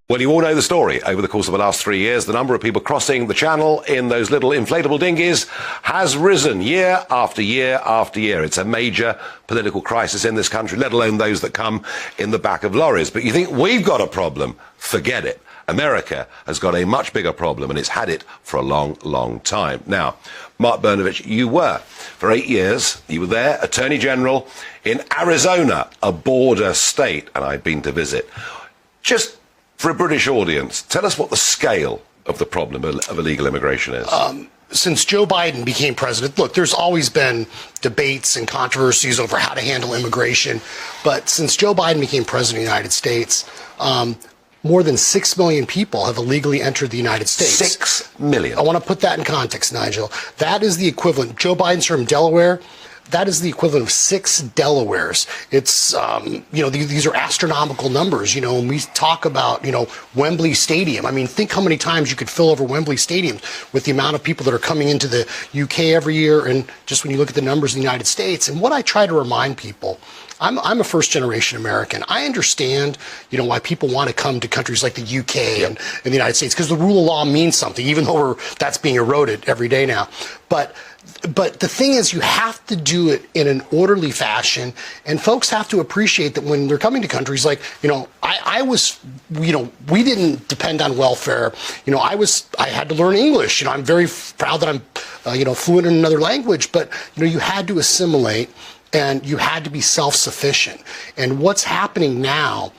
Well, you all know the story. Over the course of the last 3 years, the number of people crossing the channel in those little inflatable dinghies has risen year after year after year. It's a major political crisis in this country, let alone those that come in the back of lorries. But you think we've got a problem? Forget it. America has got a much bigger problem, and it's had it for a long, long time. Now, Mark Brnovich, you were, for 8 years, you were there, Attorney General in Arizona, a border state, and I've been to visit. Just for a British audience, tell us what the scale of the problem of illegal immigration is. Since Joe Biden became president, look, there's always been debates and controversies over how to handle immigration. But since Joe Biden became president of the United States, more than 6 million people have illegally entered the United States. 6 million. I want to put that in context, Nigel. That is the equivalent. Joe Biden's from Delaware. That is the equivalent of 6 Delawares. It's, these are astronomical numbers. You know, when we talk about, Wembley Stadium, I mean, think how many times you could fill over Wembley Stadium with the amount of people that are coming into the UK every year, and just when you look at the numbers in the United States. And what I try to remind people, I'm a first-generation American. I understand, why people want to come to countries like the UK and the United States, because the rule of law means something, even though that's being eroded every day now. But the thing is, you have to do it in an orderly fashion, and folks have to appreciate that when they're coming to countries like, we didn't depend on welfare. I had to learn English. I'm very proud that I'm, fluent in another language, but, you had to assimilate and you had to be self-sufficient. And what's happening now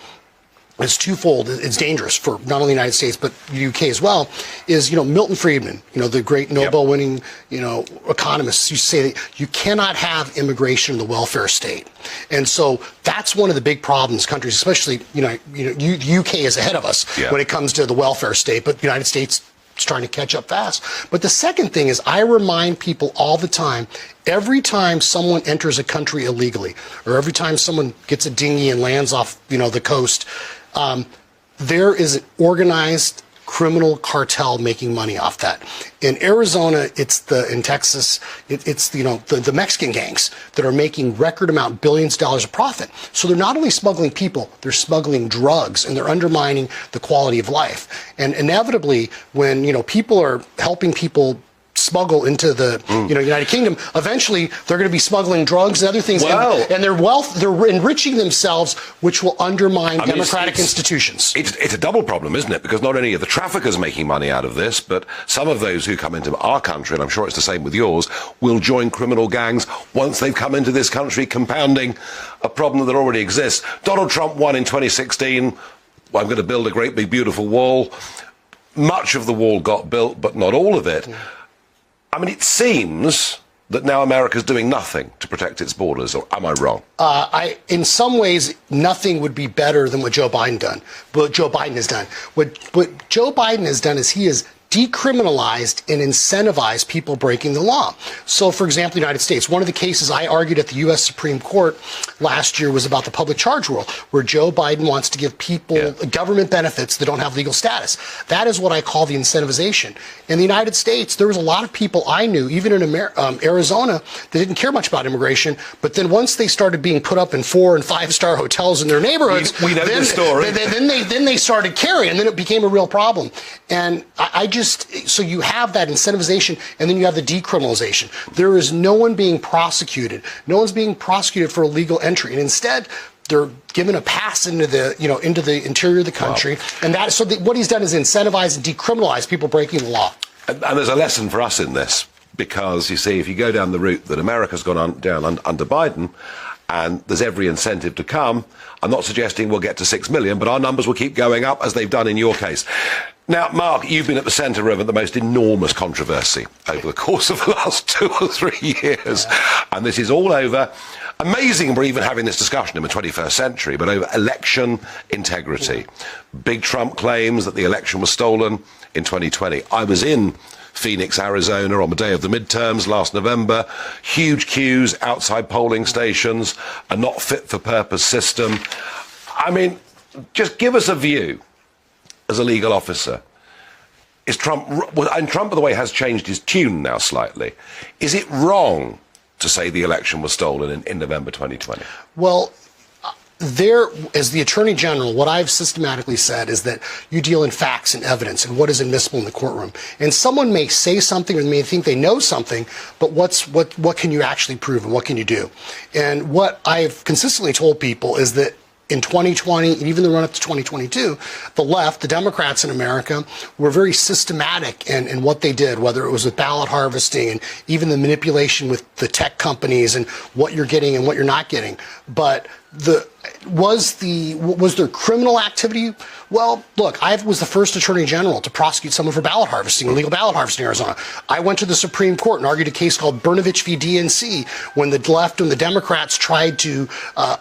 is twofold. It's dangerous for not only the United States, but the UK as well, is, Milton Friedman, the great Nobel-winning, economist, used to say that you cannot have immigration in the welfare state. And so that's one of the big problems countries, especially, the UK is ahead of us when it comes to the welfare state, but the United States is trying to catch up fast. But the second thing is, I remind people all the time, every time someone enters a country illegally, or every time someone gets a dinghy and lands off, the coast, there is an organized criminal cartel making money off that. In Arizona, in Texas, it's the Mexican gangs that are making record amount, billions of dollars of profit. So they're not only smuggling people, they're smuggling drugs, and they're undermining the quality of life. And inevitably, when people are helping people smuggle into the United Kingdom, eventually they're going to be smuggling drugs and other things, and they're enriching themselves, which will undermine democratic institutions. It's a double problem, isn't it? Because not only are the traffickers making money out of this, but some of those who come into our country, and I'm sure it's the same with yours, will join criminal gangs once they've come into this country, compounding a problem that already exists. Donald Trump won in 2016. Well, I'm going to build a great big beautiful wall. Much of the wall got built, but not all of it. I mean, it seems that now America's doing nothing to protect its borders, or am I wrong? In some ways, nothing would be better than what Joe Biden done. What Joe Biden has done. What Joe Biden has done is he has decriminalized and incentivized people breaking the law. So, for example, the United States, one of the cases I argued at the U.S. Supreme Court last year was about the public charge rule, where Joe Biden wants to give people government benefits that don't have legal status. That is what I call the incentivization. In the United States, there was a lot of people I knew, even in Arizona, that didn't care much about immigration, but then once they started being put up in 4- and 5-star hotels in their neighborhoods, we know the story. Then they started caring, and then it became a real problem. And so you have that incentivization, and then you have the decriminalization. There is no one being prosecuted. No one's being prosecuted for illegal entry, and instead they're given a pass into the interior of the country. Wow. And what he's done is incentivize and decriminalize people breaking the law. And there's a lesson for us in this, because you see, if you go down the route that America's gone down under Biden, and there's every incentive to come, I'm not suggesting we'll get to 6 million, but our numbers will keep going up, as they've done in your case. Now, Mark, you've been at the centre of the most enormous controversy over the course of the last 2 or 3 years. And this is all over, amazing we're even having this discussion in the 21st century, but over election integrity. Big Trump claims that the election was stolen in 2020. I was in Phoenix, Arizona on the day of the midterms last November. Huge queues outside polling stations, a not fit for purpose system. I mean, just give us a view as a legal officer. Is Trump, and Trump, by the way, has changed his tune now slightly. Is it wrong to say the election was stolen in November 2020? Well, there, as the Attorney General, what I've systematically said is that you deal in facts and evidence and what is admissible in the courtroom. And someone may say something or may think they know something, but what can you actually prove and what can you do? And what I've consistently told people is that in 2020, and even the run up to 2022, the left, the Democrats in America, were very systematic in what they did, whether it was with ballot harvesting and even the manipulation with the tech companies and what you're getting and what you're not getting. But was there criminal activity? Well, look, I was the first Attorney General to prosecute someone for ballot harvesting, illegal ballot harvesting in Arizona. I went to the Supreme Court and argued a case called Brnovich v. DNC when the left and the Democrats tried to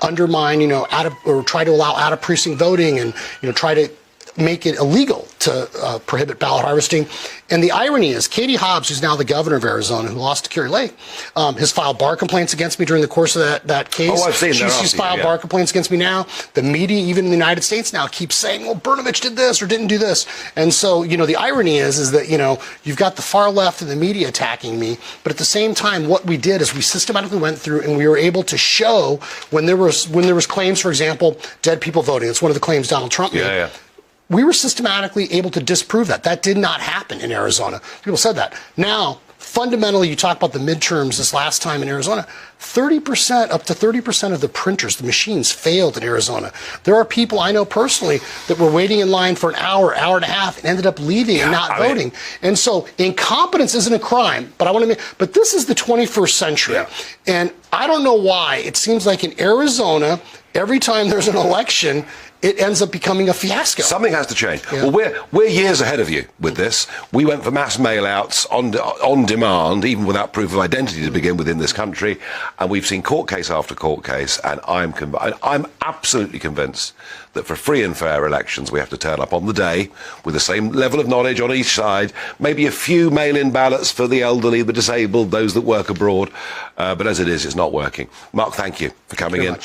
undermine, or try to allow out of precinct voting and, try to make it illegal to prohibit ballot harvesting. And the irony is, Katie Hobbs, who's now the governor of Arizona, who lost to Kari Lake, has filed bar complaints against me during the course of that case. Oh, I've seen that. She's filed bar complaints against me now. The media, even in the United States now, keeps saying, well, Brnovich did this or didn't do this. And so, the irony is that, you've got the far left and the media attacking me. But at the same time, what we did is we systematically went through and we were able to show when there was claims, for example, dead people voting. It's one of the claims Donald Trump made. Yeah. We were systematically able to disprove that. That did not happen in Arizona. People said that. Now, fundamentally, you talk about the midterms this last time in Arizona, up to 30% of the printers, the machines, failed in Arizona. There are people I know personally that were waiting in line for an hour and a half and ended up leaving and not voting. And so incompetence isn't a crime, but this is the 21st century. Yeah. And I don't know why. It seems like in Arizona, every time there's an election, it ends up becoming a fiasco. Something has to change. Yeah. Well, we're years ahead of you with this. We went for mass mail-outs on demand, even without proof of identity to begin with in this country, and we've seen court case after court case, and I'm absolutely convinced that for free and fair elections we have to turn up on the day with the same level of knowledge on each side, maybe a few mail-in ballots for the elderly, the disabled, those that work abroad, but as it is, it's not working. Mark, thank you for coming in.